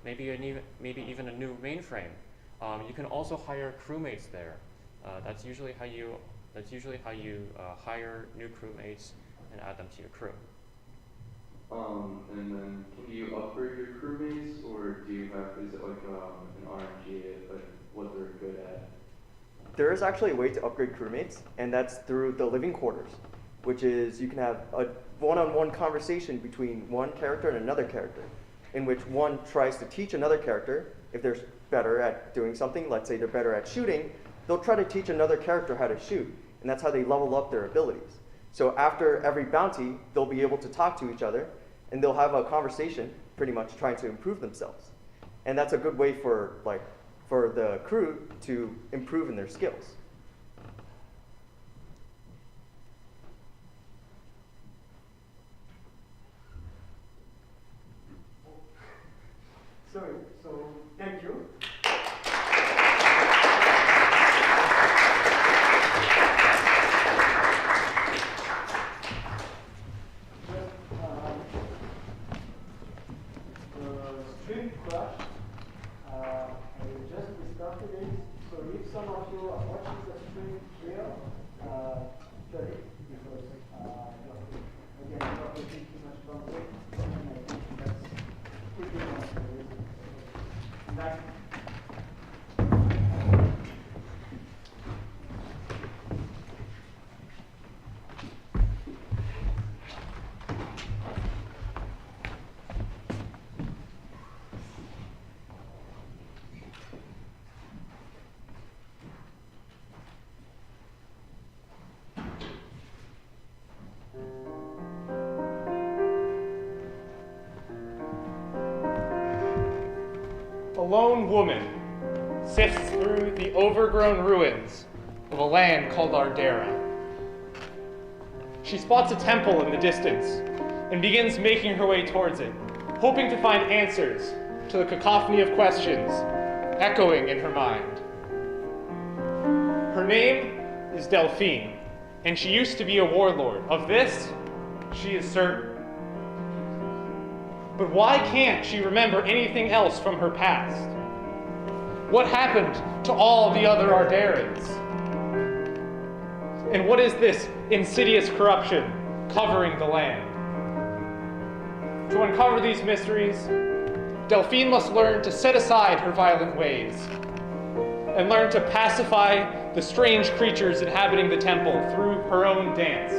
maybe even a new mainframe. You can also hire crewmates there. That's usually how you hire new crewmates and add them to your crew. And then can you upgrade your crewmates, or is it like an RNG like what they're good at? There is actually a way to upgrade crewmates, and that's through the living quarters, which is you can have a one-on-one conversation between one character and another character, in which one tries to teach another character if they're better at doing something. Let's say they're better at shooting, they'll try to teach another character how to shoot, and that's how they level up their abilities. So after every bounty, they'll be able to talk to each other, and they'll have a conversation, pretty much trying to improve themselves. And that's a good way for the crew to improve in their skills. Sorry, so thank you. Stream crashed. I just restarted it. So if some of you are watching the stream here, shut it because again, I'm not taking too much bandwidth, and I think that's pretty much the reason. That A lone woman sifts through the overgrown ruins of a land called Ardera. She spots a temple in the distance and begins making her way towards it, hoping to find answers to the cacophony of questions echoing in her mind. Her name is Delphine, and she used to be a warlord. Of this, she is certain. But why can't she remember anything else from her past? What happened to all the other Arderans? And what is this insidious corruption covering the land? To uncover these mysteries, Delphine must learn to set aside her violent ways and learn to pacify the strange creatures inhabiting the temple through her own dance.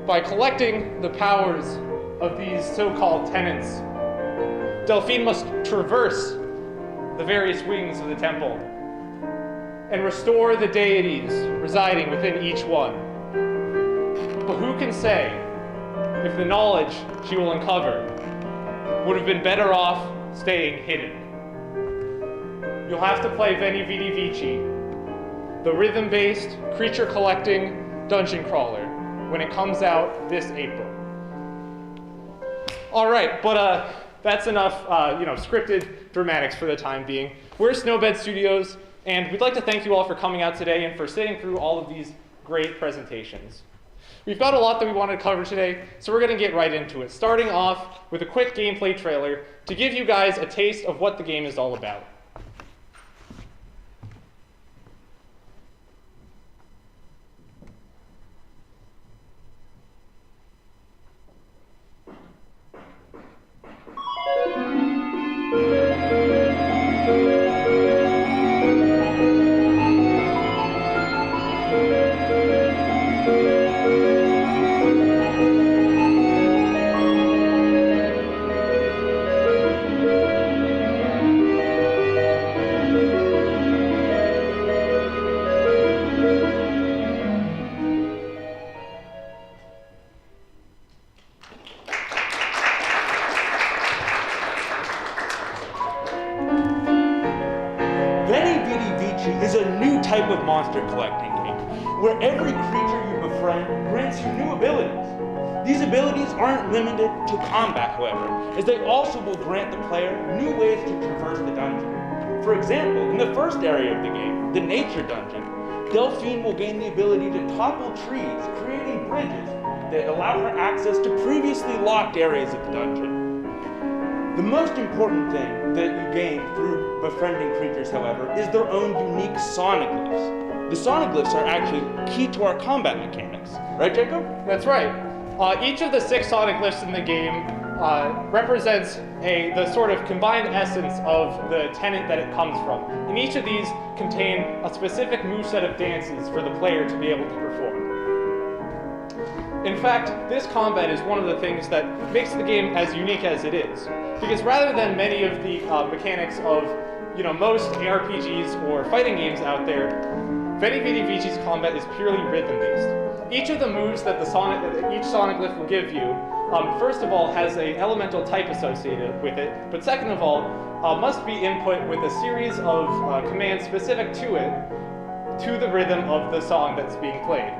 By collecting the powers of these so-called tenants, Delphine must traverse the various wings of the temple and restore the deities residing within each one. But who can say if the knowledge she will uncover would have been better off staying hidden? You'll have to play Veni, Vidi, Vici, the rhythm-based, creature-collecting dungeon crawler, when it comes out this April. All right, but that's enough, scripted dramatics for the time being. We're Snowbed Studios, and we'd like to thank you all for coming out today and for sitting through all of these great presentations. We've got a lot that we wanted to cover today, so we're going to get right into it, starting off with a quick gameplay trailer to give you guys a taste of what the game is all about. Monster collecting game, where every creature you befriend grants you new abilities. These abilities aren't limited to combat, however, as they also will grant the player new ways to traverse the dungeon. For example, in the first area of the game, the Nature Dungeon, Delphine will gain the ability to topple trees, creating bridges that allow her access to previously locked areas of the dungeon. The most important thing that you gain through befriending creatures, however, is their own unique sonoglyphs. The sonoglyphs are actually key to our combat mechanics. Right, Jacob? That's right. Each of the 6 sonoglyphs in the game represents the sort of combined essence of the tenant that it comes from. And each of these contain a specific moveset of dances for the player to be able to perform. In fact, this combat is one of the things that makes the game as unique as it is. Because rather than many of the mechanics of most ARPGs or fighting games out there, Veni, Vidi, Vici's combat is purely rhythm-based. Each of the moves that each sonoglyph will give you, first of all, has an elemental type associated with it, but second of all, must be input with a series of commands specific to it, to the rhythm of the song that's being played.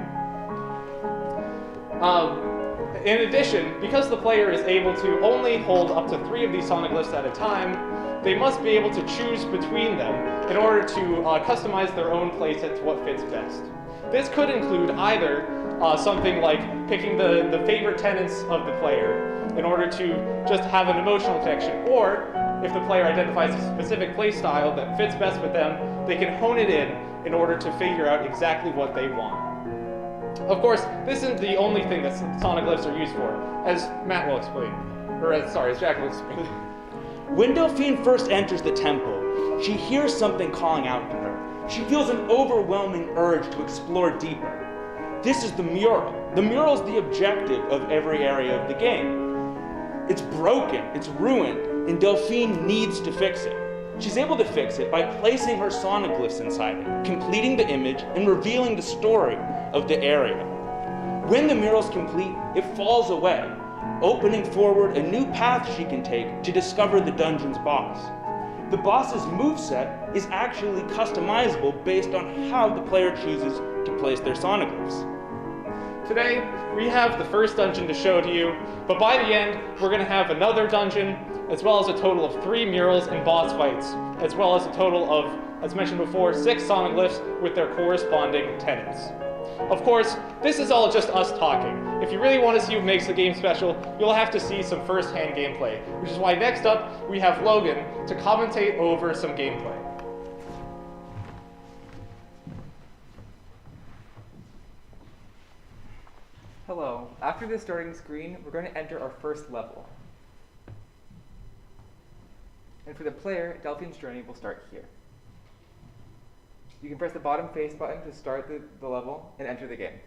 In addition, because the player is able to only hold up to 3 of these sonoglyphs at a time, they must be able to choose between them in order to customize their own playset to what fits best. This could include either something like picking the favorite tenets of the player in order to just have an emotional connection, or if the player identifies a specific play style that fits best with them, they can hone it in order to figure out exactly what they want. Of course, this isn't the only thing that sonoglyphs are used for, as Matt will explain. As Jack will explain. When Delphine first enters the temple, she hears something calling out to her. She feels an overwhelming urge to explore deeper. This is the mural. The mural is the objective of every area of the game. It's broken, it's ruined, and Delphine needs to fix it. She's able to fix it by placing her sonoglyphs inside it, completing the image, and revealing the story of the area. When the mural's complete, it falls away, opening forward a new path she can take to discover the dungeon's boss. The boss's moveset is actually customizable based on how the player chooses to place their sonoglyphs. Today, we have the first dungeon to show to you, but by the end, we're going to have another dungeon, as well as a total of 3 murals and boss fights, as well as a total of, as mentioned before, 6 sonoglyphs with their corresponding tenets. Of course, this is all just us talking. If you really want to see what makes the game special, you'll have to see some first-hand gameplay, which is why next up, we have Logan to commentate over some gameplay. Hello. After this starting screen, we're going to enter our first level. And for the player, Delphine's journey will start here. You can press the bottom face button to start the level and enter the game.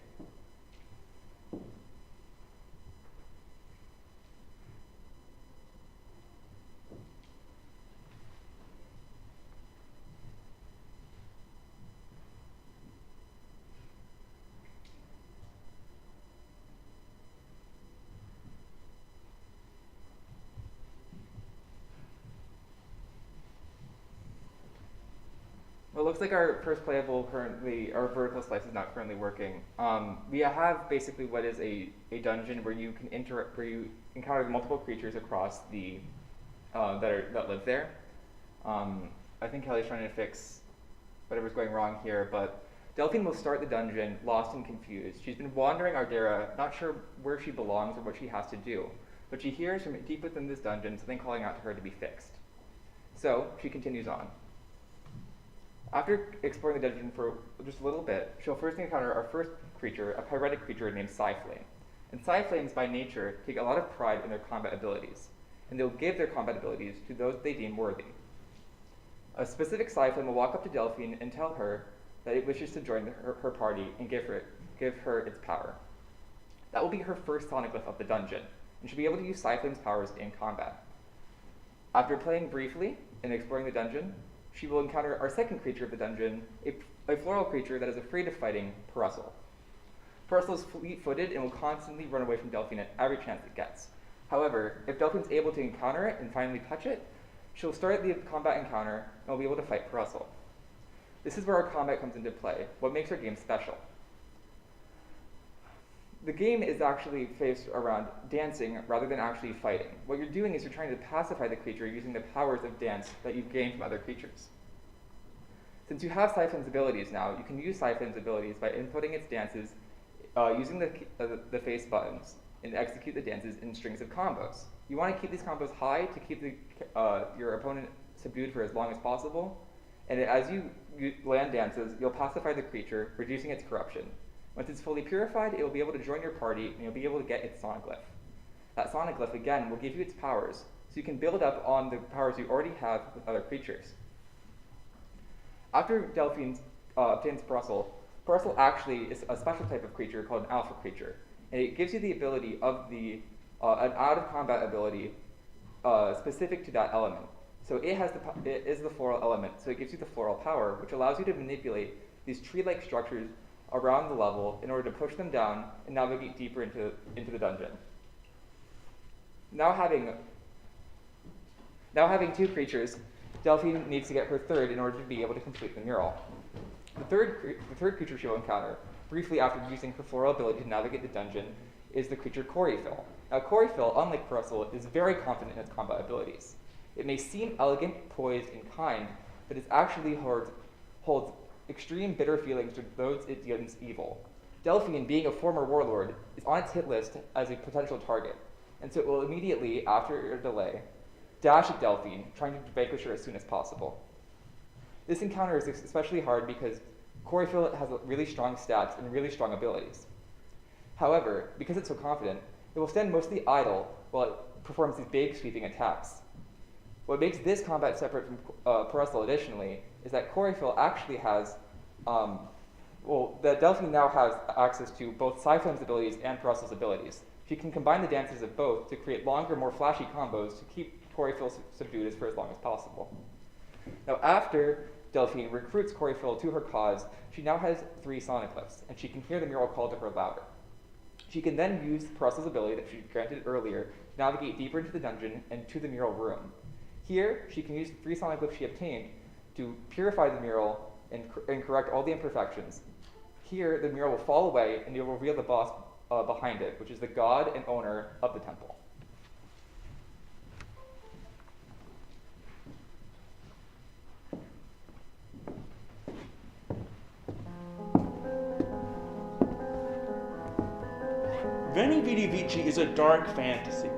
Well, it looks like our first playable our vertical slice is not currently working. We have basically what is a dungeon where you can encounter multiple creatures across the that live there. I think Kelly's trying to fix whatever's going wrong here, but Delphine will start the dungeon lost and confused. She's been wandering Ardera, not sure where she belongs or what she has to do, but she hears from deep within this dungeon something calling out to her to be fixed. So she continues on. After exploring the dungeon for just a little bit, she'll first encounter our first creature, a pyretic creature named Psyflame. And Psyflames, by nature, take a lot of pride in their combat abilities, and they'll give their combat abilities to those they deem worthy. A specific Psyflame will walk up to Delphine and tell her that it wishes to join her party and give her its power. That will be her first sonoglyph of the dungeon, and she'll be able to use Psyflame's powers in combat. After playing briefly and exploring the dungeon, she will encounter our second creature of the dungeon, a floral creature that is afraid of fighting Parusel. Parusel is fleet-footed and will constantly run away from Delphine at every chance it gets. However, if Delphine's able to encounter it and finally touch it, she'll start the combat encounter and will be able to fight Parusel. This is where our combat comes into play, what makes our game special. The game is actually based around dancing rather than actually fighting. What you're doing is you're trying to pacify the creature using the powers of dance that you've gained from other creatures. Since you have Psyflame's abilities now, you can use Psyflame's abilities by inputting its dances using the face buttons and execute the dances in strings of combos. You want to keep these combos high to keep your opponent subdued for as long as possible. And as you land dances, you'll pacify the creature, reducing its corruption. Once it's fully purified, it will be able to join your party, and you'll be able to get its sonic glyph. That sonic glyph, again, will give you its powers, so you can build up on the powers you already have with other creatures. After Delphine obtains Parcel actually is a special type of creature called an alpha creature, and it gives you the ability of an out-of-combat ability specific to that element. So it is the floral element, so it gives you the floral power, which allows you to manipulate these tree-like structures around the level in order to push them down and navigate deeper into the dungeon. Now having two creatures, Delphine needs to get her third in order to be able to complete the mural. The third creature she will encounter, briefly after using her floral ability to navigate the dungeon, is the creature Coryphil. Now Coryphil, unlike Parcel, is very confident in its combat abilities. It may seem elegant, poised, and kind, but it actually holds extreme bitter feelings to those it deems evil. Delphine, being a former warlord, is on its hit list as a potential target, and so it will immediately, after a delay, dash at Delphine, trying to vanquish her as soon as possible. This encounter is especially hard because Coryphil has really strong stats and really strong abilities. However, because it's so confident, it will stand mostly idle while it performs these big sweeping attacks. What makes this combat separate from Parcel additionally is that Coryphil actually has, that Delphine now has access to both Cyflame's abilities and Parcel's abilities. She can combine the dances of both to create longer, more flashy combos to keep Coryphil subdued for as long as possible. Now after Delphine recruits Coryphil to her cause, she now has 3 sonic glyphs, and she can hear the mural call to her louder. She can then use Parcel's ability that she granted earlier to navigate deeper into the dungeon and to the mural room. Here, she can use the 3 sonic glyphs she obtained to purify the mural and correct all the imperfections. Here, the mural will fall away and you'll reveal the boss behind it, which is the god and owner of the temple. Veni, Vidi, Vici is a dark fantasy.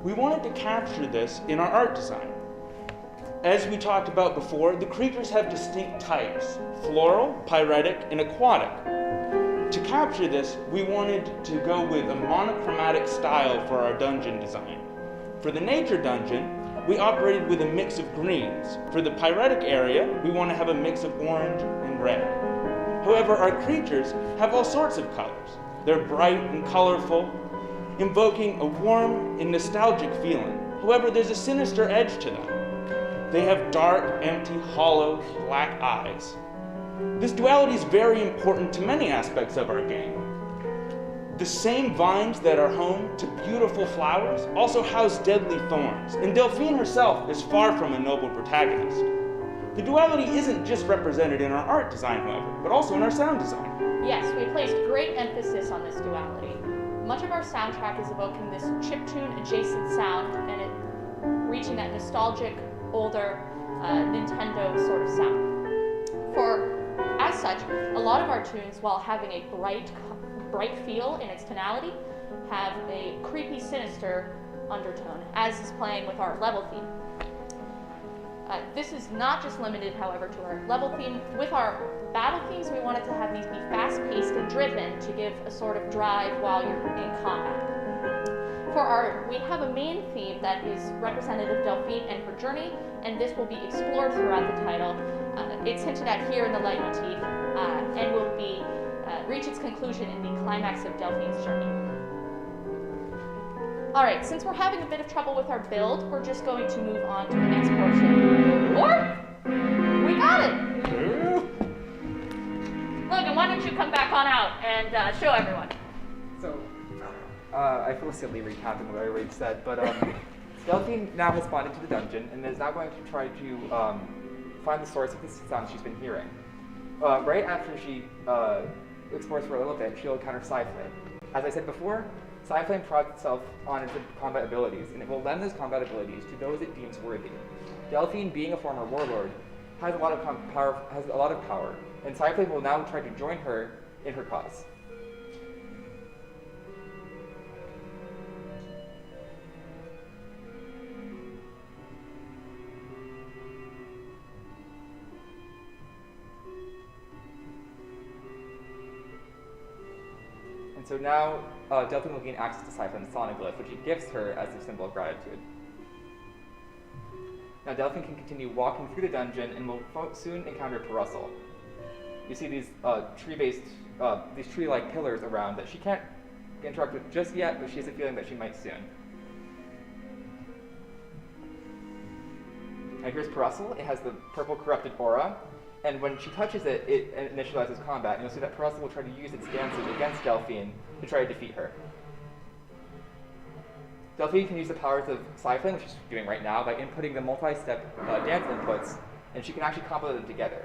We wanted to capture this in our art design. As we talked about before, the creatures have distinct types: floral, pyretic, and aquatic. To capture this, we wanted to go with a monochromatic style for our dungeon design. For the nature dungeon, we operated with a mix of greens. For the pyretic area, we want to have a mix of orange and red. However, our creatures have all sorts of colors. They're bright and colorful, invoking a warm and nostalgic feeling. However, there's a sinister edge to them. They have dark, empty, hollow, black eyes. This duality is very important to many aspects of our game. The same vines that are home to beautiful flowers also house deadly thorns, and Delphine herself is far from a noble protagonist. The duality isn't just represented in our art design, however, but also in our sound design. Yes, we placed great emphasis on this duality. Much of our soundtrack is evoking this chiptune adjacent sound and it reaching that nostalgic, older Nintendo sort of sound. As such, a lot of our tunes, while having a bright feel in its tonality, have a creepy, sinister undertone, as is playing with our level theme. This is not just limited, however, to our level theme. With our battle themes, we wanted to have these be fast-paced and driven to give a sort of drive while you're in combat. We have a main theme that is representative of Delphine and her journey, and this will be explored throughout the title. It's hinted at here in the leitmotif, and will reach its conclusion in the climax of Delphine's journey. Alright, since we're having a bit of trouble with our build, we're just going to move on to the next portion. Or, we got it! Logan, why don't you come back on out and show everyone. So, I feel silly recapping what I already said, but Delphine now has spawned into the dungeon and is now going to try to find the source of the sound she's been hearing. Right after she explores for a little bit, she'll encounter Cyflame. As I said before, Cyflame prides itself on its combat abilities, and it will lend those combat abilities to those it deems worthy. Delphine, being a former warlord, has a lot of power, and Cyflame will now try to join her in her cause. so now Delphine will gain access to Siphon's sonic glyph, which he gifts her as a symbol of gratitude. Now Delphine can continue walking through the dungeon and will soon encounter Parusel. You see these these tree-like pillars around that she can't interact with just yet, but she has a feeling that she might soon. Now here's Parusel. It has the purple corrupted aura, and when she touches it, it initializes combat. And you'll see that Parusel will try to use its dances against Delphine to try to defeat her. Delphine can use the powers of Siphon, which she's doing right now, by inputting the multi-step dance inputs, and she can actually combo them together.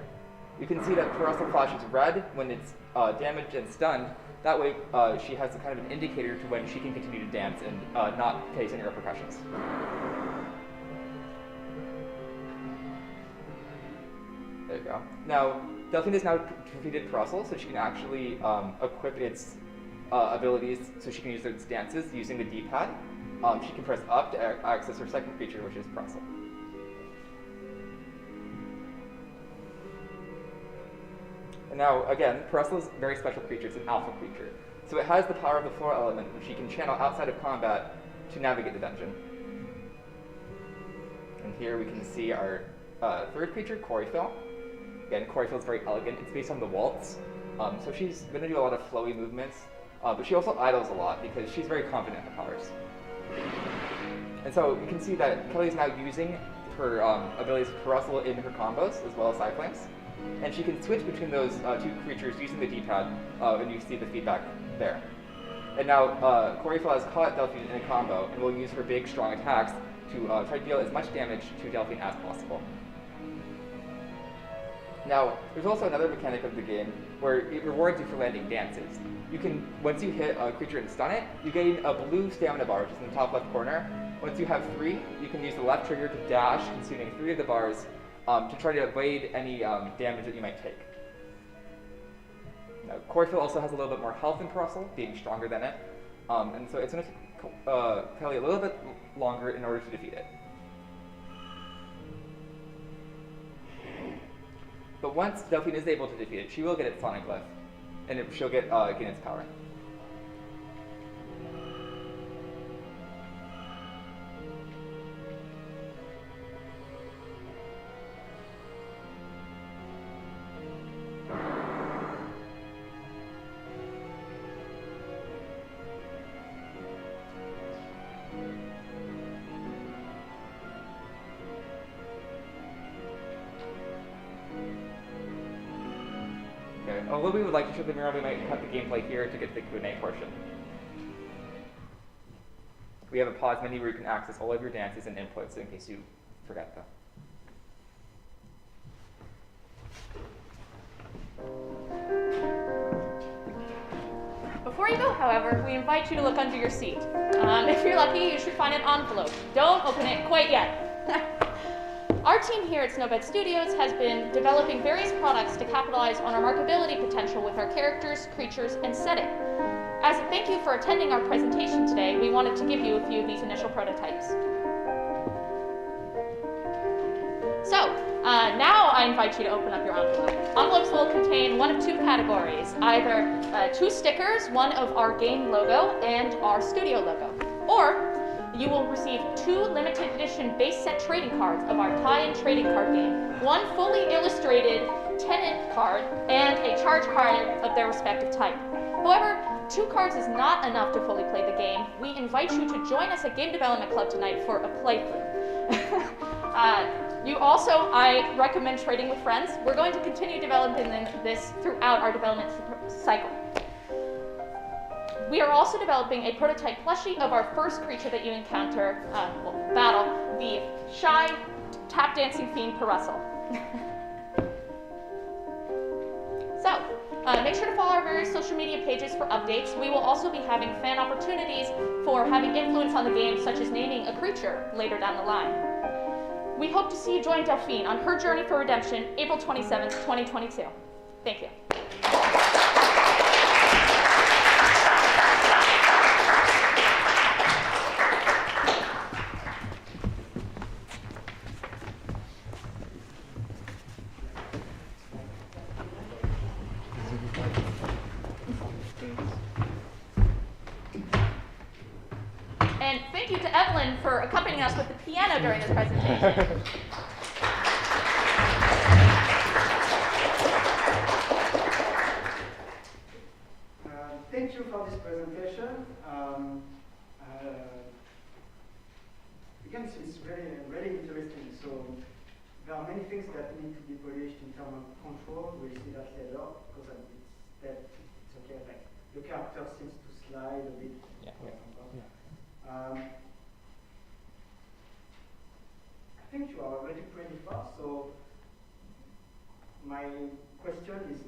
You can see that Parusel flashes red when it's damaged and stunned. That way, she has a kind of an indicator to when she can continue to dance and not face any repercussions. There you go. Now, Delphine has now defeated Parusel, so she can actually equip its abilities so she can use its dances using the D-pad. She can press up to access her second creature, which is Parusel. And now, again, Parusel is a very special creature. It's an alpha creature. So it has the power of the floor element, which she can channel outside of combat to navigate the dungeon. And here we can see our third creature, Coryphil. Again, Coryphil is very elegant. It's based on the waltz. So she's going to do a lot of flowy movements, but she also idles a lot because she's very confident in her powers. And so you can see that Kelly's now using her abilities of Parusel in her combos, as well as side flanks. And she can switch between those two creatures using the D-pad, and you see the feedback there. And now Coryphil has caught Delphine in a combo, and will use her big, strong attacks to try to deal as much damage to Delphine as possible. Now, there's also another mechanic of the game where it rewards you for landing dances. You can, once you hit a creature and stun it, you gain a blue stamina bar, which is in the top left corner. Once you have 3, you can use the left trigger to dash, consuming 3 of the bars to try to evade any damage that you might take. Now, Coryphil also has a little bit more health than Parusel, being stronger than it, and so it's going to take Kelly a little bit longer in order to defeat it. But once Delphine is able to defeat it, she will get its sonic glyph, and she'll gain its power. Although we would like to show the mirror, we might cut the gameplay here to get to the Q&A portion. We have a pause menu where you can access all of your dances and inputs in case you forget them. Before you go, however, we invite you to look under your seat. If you're lucky, you should find an envelope. Don't open it quite yet. Our team here at Snowbed Studios has been developing various products to capitalize on our markability potential with our characters, creatures, and setting. As a thank you for attending our presentation today, we wanted to give you a few of these initial prototypes. So, now I invite you to open up your envelope. Envelopes will contain one of 2 categories, either 2 stickers, one of our game logo and our studio logo, or you will receive 2 limited edition base set trading cards of our tie-in trading card game, 1 fully illustrated tenant card, and a charge card of their respective type. However, 2 cards is not enough to fully play the game. We invite you to join us at Game Development Club tonight for a playthrough. I recommend trading with friends. We're going to continue developing this throughout our development cycle. We are also developing a prototype plushie of our first creature that you encounter, battle, the shy tap dancing fiend Parusel. So, make sure to follow our various social media pages for updates. We will also be having fan opportunities for having influence on the game, such as naming a creature later down the line. We hope to see you join Delphine on her journey for redemption, April 27th, 2022. Thank you. Evelyn for accompanying us with the piano during this presentation. Thank you for this presentation. Again, it's really interesting. So there are many things that need to be polished in terms of control. We'll see that later because it's okay. Like the character seems to slide a bit. Yeah. I think you are already pretty far. So my question is,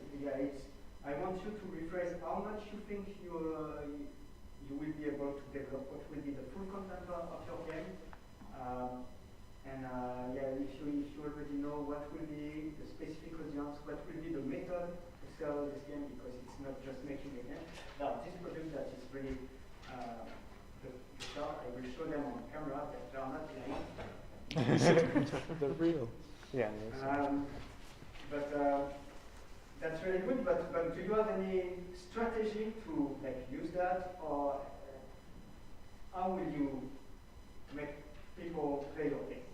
I want you to rephrase how much you think you will be able to develop. What will be the full content of your game? If you already know what will be the specific audience, what will be the method to sell this game, because it's not just making a game. Now, this product that is really the start, I will show them on camera that they are not lying. They're real. Yeah. That's really good. But do you have any strategy to use that, or how will you make people play your game?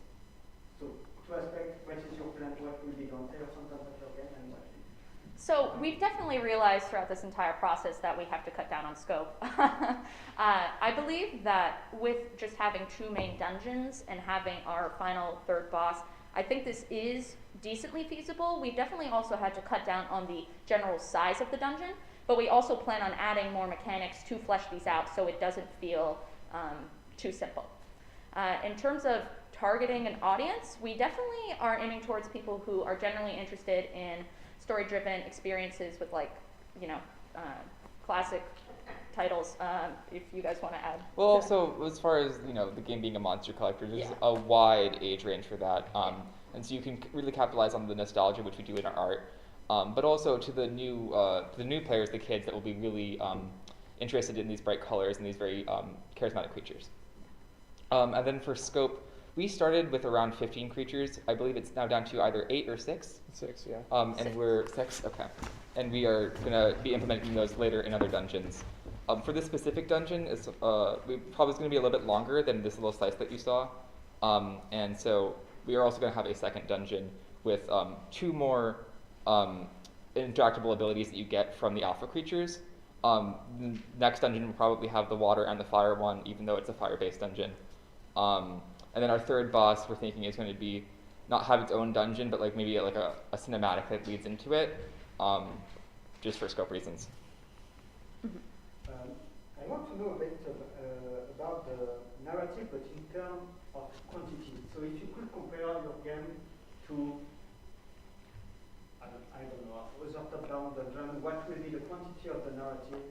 So, two aspects: what is your plan? What will be done? Tell us something about your game and what. So we've definitely realized throughout this entire process that we have to cut down on scope. I believe that with just having 2 main dungeons and having our final 3rd boss, I think this is decently feasible. We've definitely also had to cut down on the general size of the dungeon, but we also plan on adding more mechanics to flesh these out so it doesn't feel too simple. In terms of targeting an audience, we definitely are aiming towards people who are generally interested in story-driven experiences with classic titles. If you guys want to add. Well, also as far as the game being a monster collector, there's a wide age range for that, and so you can really capitalize on the nostalgia which we do in our art, but also to the new players, the kids that will be really interested in these bright colors and these very charismatic creatures. And then for scope, we started with around 15 creatures. I believe it's now down to either 8 or 6. 6, yeah. And we're 6, okay. And we are gonna be implementing those later in other dungeons. For this specific dungeon, it's probably gonna be a little bit longer than this little slice that you saw. And so we are also gonna have a second dungeon with 2 more interactable abilities that you get from the alpha creatures. The next dungeon will probably have the water and the fire one, even though it's a fire-based dungeon. And then our 3rd boss, we're thinking, is going to be not have its own dungeon, but maybe a cinematic that leads into it, just for scope reasons. I want to know a bit about the narrative, but in terms of quantity. So if you could compare your game to, I don't know, other top-down dungeon, what will be the quantity of the narrative?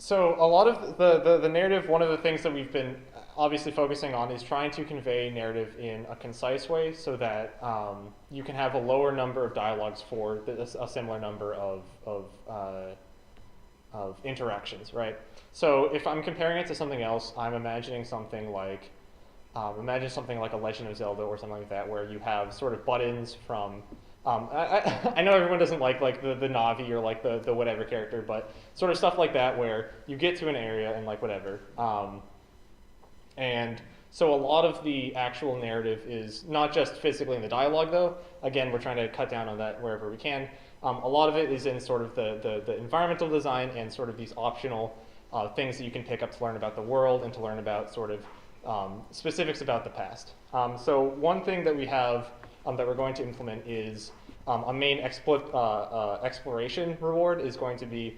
So a lot of the narrative, one of the things that we've been obviously focusing on is trying to convey narrative in a concise way so that you can have a lower number of dialogues for a similar number of interactions, right? So if I'm comparing it to something else, I'm imagining something like a Legend of Zelda or something like that, where you have sort of buttons from I know everyone doesn't like the Navi or the whatever character, but sort of stuff like that where you get to an area and whatever. And so a lot of the actual narrative is not just physically in the dialogue, though. Again, we're trying to cut down on that wherever we can. A lot of it is in sort of the environmental design and sort of these optional things that you can pick up to learn about the world and to learn about sort of specifics about the past. So one thing that we have that we're going to implement is a main exploration reward is going to be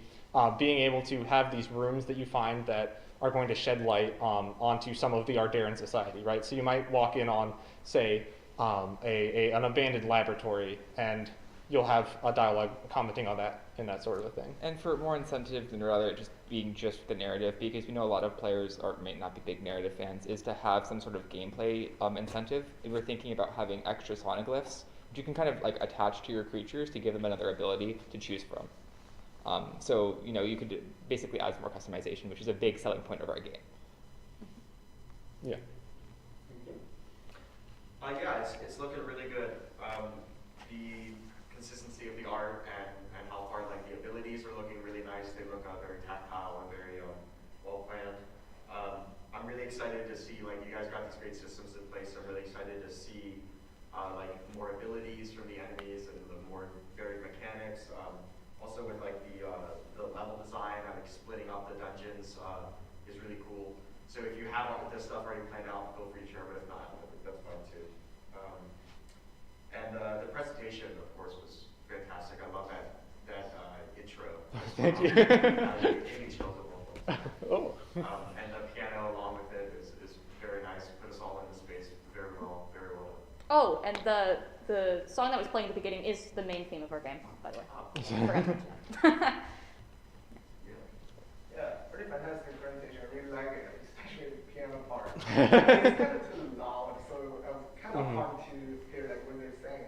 being able to have these rooms that you find that are going to shed light onto some of the Ardaren society, right? So you might walk in on, say, an abandoned laboratory, and you'll have a dialogue commenting on that and that sort of a thing. And for more incentive than rather just being just the narrative, because we know a lot of players may not be big narrative fans, is to have some sort of gameplay incentive. And we're thinking about having extra sonoglyphs, which you can kind of attach to your creatures to give them another ability to choose from. So you could basically add some more customization, which is a big selling point of our game. Yeah. Yeah, it's looking really good. The consistency of the art and how far the abilities are looking really nice. They look very tactile and very excited to see, like, you guys got these great systems in place. I'm really excited to see, like, more abilities from the enemies and the more varied mechanics. Also with, like, the level design, like, splitting up the dungeons is really cool. So if you have all of this stuff already planned out, feel free to share, but if not, that's fine too. And the presentation, of course, was fantastic. I love that intro. Thank you. Gave me chills at one point. Oh. And the piano along with it is very nice. Put us all in the space very well, very well. Oh, and the song that was playing at the beginning is the main theme of our game, by the way. Forgot to mention that. Yeah, pretty fantastic presentation. I really like it, especially the piano part. It's kind of too loud, so it was kind of hard to hear like what they're saying.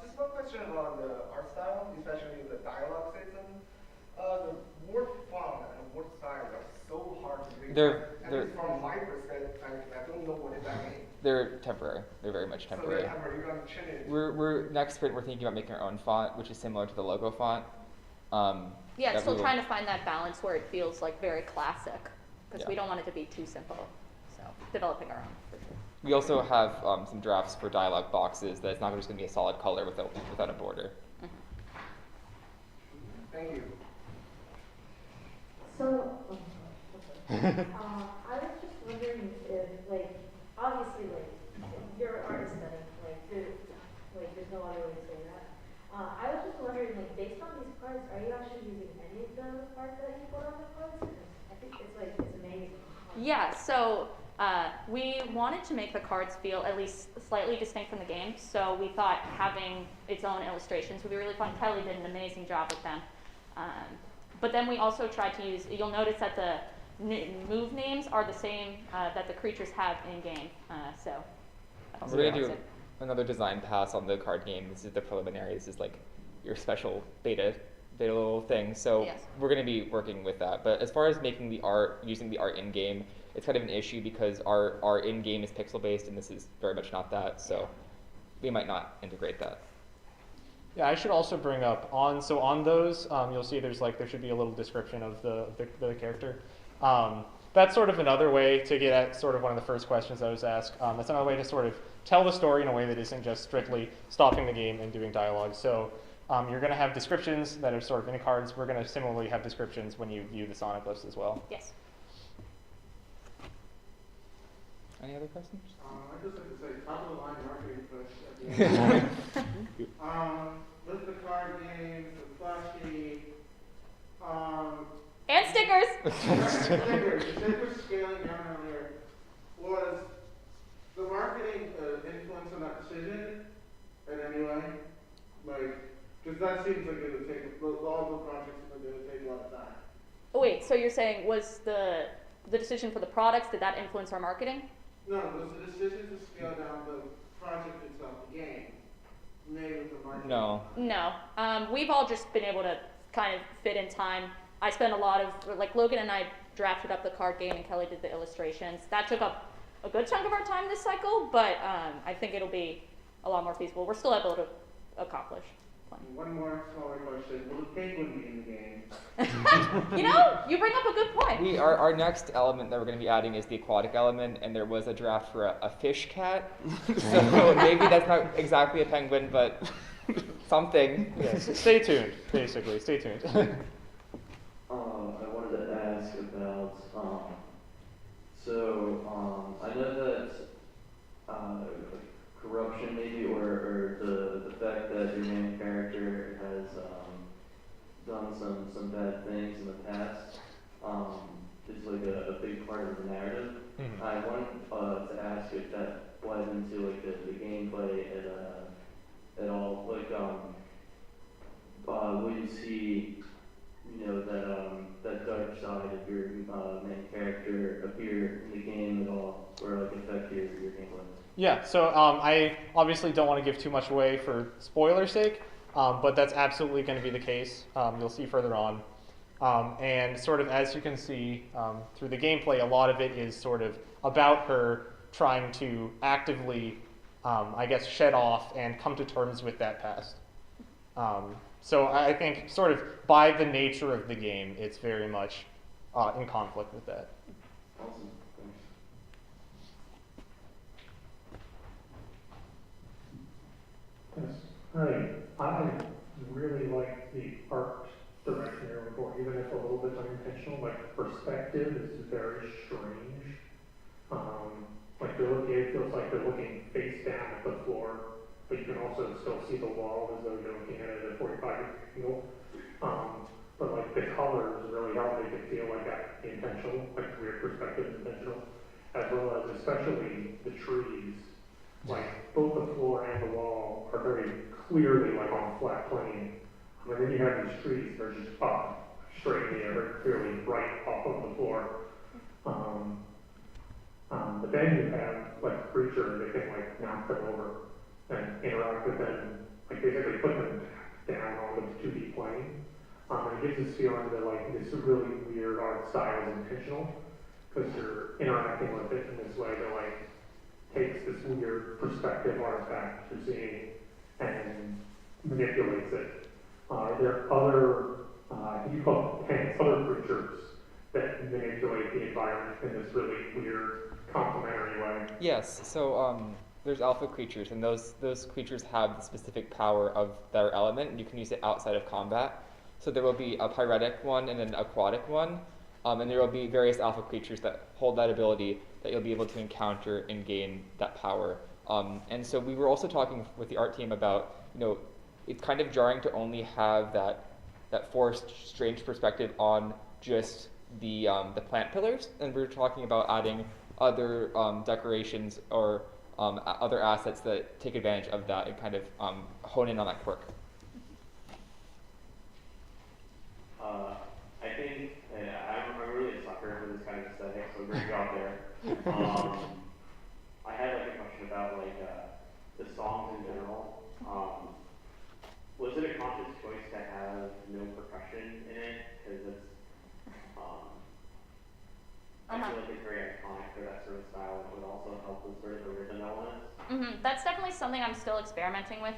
Just one question about the art style, especially the dialogue system. The word font and word size are so hard to read. At least from my perspective, I don't know what that means. They're temporary. They're very much temporary. So they're temporary. You're gonna change it. We're next sprint. We're thinking about making our own font, which is similar to the logo font. Yeah, that still we will- trying to find that balance where it feels like very classic, because Yeah. we don't want it to be too simple. So developing our own for sure. We also have some drafts for dialogue boxes that's not just going to be a solid color without a border. Thank you. So, I was just wondering if, like, obviously, like, your art is stunning, there's no other way to say that. I was just wondering, like, based on these cards, are you actually using any of the art that you put on the cards? Because I think it's amazing. Yeah, so we wanted to make the cards feel at least slightly distinct from the game, so we thought having its own illustrations would be really fun. Kelly did an amazing job with them. But then we also tried to use, you'll notice that the move names are the same that the creatures have in-game, so. We're going to do another design pass on the card game. This is the preliminary. This is like your special beta little thing. So Yes. we're going to be working with that. But as far as making the art, using the art in-game, it's kind of an issue because our in-game is pixel-based and this is very much not that. So we might not integrate that. Yeah, I should also bring up on those, you'll see there should be a little description of the character. That's sort of another way to get at sort of one of the first questions I was asked. That's another way to sort of tell the story in a way that isn't just strictly stopping the game and doing dialogue. So you're going to have descriptions that are sort of in the cards. We're going to similarly have descriptions when you view the sonoglyphs as well. Yes. Any other questions? I'd just like to say, top of the line marketing push at the end. With the card games, the flashy, And stickers! the stickers scaling down earlier. Was the marketing influence on that decision in any way? Like, because that seems like it would take, all the projects it would take a lot of time. Oh, wait, so you're saying was the decision for the products, did that influence our marketing? No, was the decision to scale down the project itself, the game, made with the marketing? No. No. We've all just been able to kind of fit in time. I spent a lot of, like Logan and I drafted up the card game and Kelly did the illustrations. That took up a good chunk of our time this cycle, but I think it'll be a lot more feasible. We're still able to accomplish. One more smaller question. Will the penguin be in the game? You know, you bring up a good point. Our next element that we're going to be adding is the aquatic element, and there was a draft for a fish cat. So maybe that's not exactly a penguin, but something. Yes, stay tuned, basically. Stay tuned. I wanted to ask about, I know that corruption maybe, or the fact that your main character has done some bad things in the past is like a big part of the narrative. Mm-hmm. I wanted to ask if that bled into like the gameplay at all. Like, will you see, that dark side of your main character appear in the game at all, or like affect your gameplay? Yeah, so I obviously don't want to give too much away for spoiler's sake, but that's absolutely going to be the case. You'll see further on. And sort of as you can see through the gameplay, a lot of it is sort of about her trying to actively, shed off and come to terms with that past. So I think sort of by the nature of the game, it's very much in conflict with that. Awesome. Thanks. Hi, I really like the art direction you're going for, even if a little bit unintentional. Like perspective is very strange. Like it feels like they're looking face down at the floor, but you can also still see the wall as though you're looking at it at a 45 angle. But like the colors really help make it feel like that intentional, like weird perspective is intentional, as well as especially the trees. Like both the floor and the wall are very clearly like on a flat plane. And then you have these trees that are just up straight in the air, very clearly right off of the floor. But then you have like a creature that can like knock them over and interact with them, like basically put them down on the 2D plane. And it gives this feeling that like this really weird art style is intentional because you're interacting with it in this way that like takes this weird perspective artifact you're seeing and manipulates it. There are other, you call it other creatures that manipulate the environment in this really weird complementary way. Yes, so there's alpha creatures, and those creatures have the specific power of their element, and you can use it outside of combat. So there will be a pyretic one and an aquatic one, and there will be various alpha creatures that hold that ability that you'll be able to encounter and gain that power. And so we were also talking with the art team about, it's kind of jarring to only have that forced, strange perspective on just the plant pillars, and we were talking about adding other decorations or other assets that take advantage of that and kind of hone in on that quirk. I think I'm really a sucker for this kind of aesthetic, so great job there. I had like a question about like the songs in general. Was it a conscious choice to have no percussion in it? Because it's I feel like it's very iconic for that sort of style. It would also help with sort of the rhythm elements. That's definitely something I'm still experimenting with,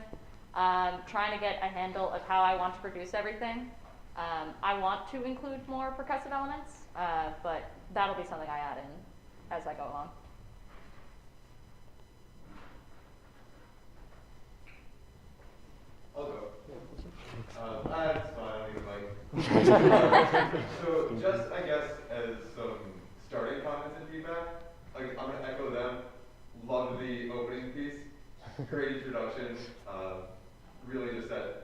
trying to get a handle of how I want to produce everything. I want to include more percussive elements, but that'll be something I add in as I go along. I'll go. That's fine, I mean, like. So just, I guess, as some starting comments and feedback, like, I'm gonna echo them. Love the opening piece. Great introduction. Really just said,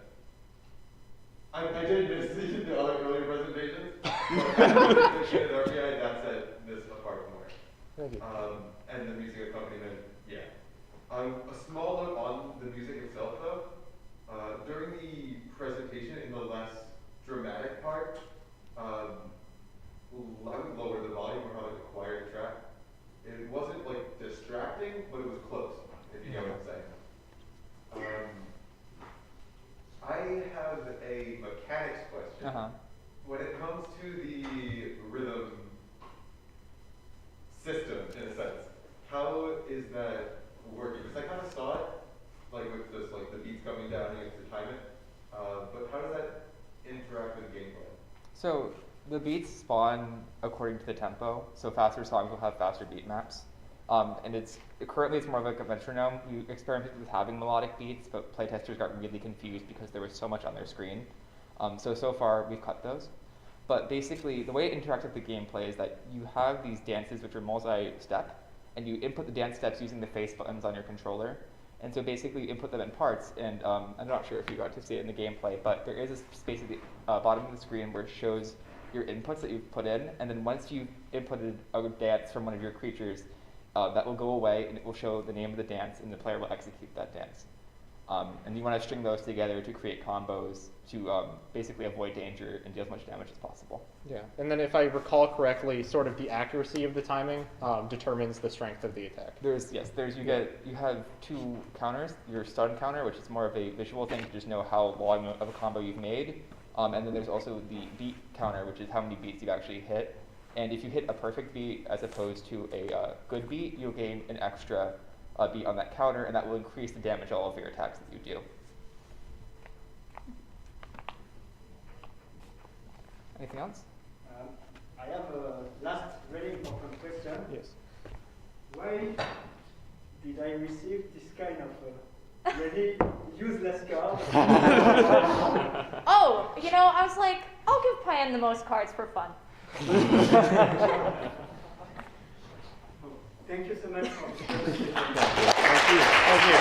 I did miss the other earlier presentations, but the RPI, that set this apart more. Thank you. And the music accompaniment, yeah. A small note on the music itself, though. During the presentation, in the less dramatic part, I would lower the volume or how to acquire the track. It wasn't like distracting, but it was close, if you know what I'm saying. I have a mechanics question. When it comes to the rhythm system, in a sense, how is that working? Because I kind of saw it, like with this, like the beats coming down, you have to time it. But how does that interact with gameplay? So the beats spawn according to the tempo. So faster songs will have faster beat maps. And currently it's more of like a metronome. We experimented with having melodic beats, but playtesters got really confused because there was so much on their screen. So far we've cut those. But basically the way it interacts with the gameplay is that you have these dances which are multi-step, and you input the dance steps using the face buttons on your controller. And so basically you input them in parts, and I'm not sure if you got to see it in the gameplay, but there is a space at the bottom of the screen where it shows your inputs that you've put in, and then once you've inputted a dance from one of your creatures, that will go away, and it will show the name of the dance, and the player will execute that dance. And you want to string those together to create combos to basically avoid danger and deal as much damage as possible. Yeah, and then if I recall correctly, sort of the accuracy of the timing determines the strength of the attack. You have two counters. Your stun counter, which is more of a visual thing to just know how long of a combo you've made, and then there's also the beat counter, which is how many beats you've actually hit. And if you hit a perfect beat as opposed to a good beat, you'll gain an extra beat on that counter, and that will increase the damage of all of your attacks that you do. Anything else? I have a last really important question. Yes. Why did I receive this kind of really useless cards. Oh, you know, I was like, I'll give Payan the most cards for fun. Thank you so much for Thank you. Thank you.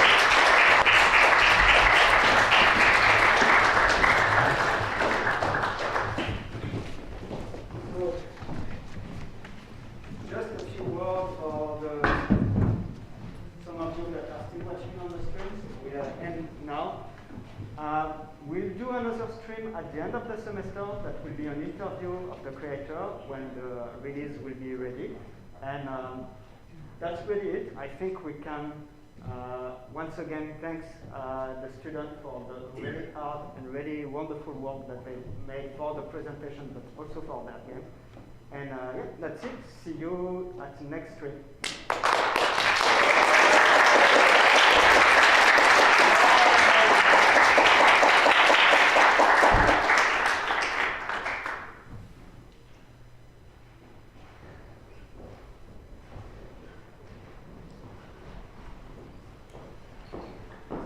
So, just a few words for some of you that are still watching on the stream. We are end now. We'll do another stream at the end of the semester that will be an interview of the creator when the release will be ready. And that's really it. I think we can once again thanks the students for the really hard and really wonderful work that they made for the presentation, but also for that game. And yeah, that's it. See you at the next stream.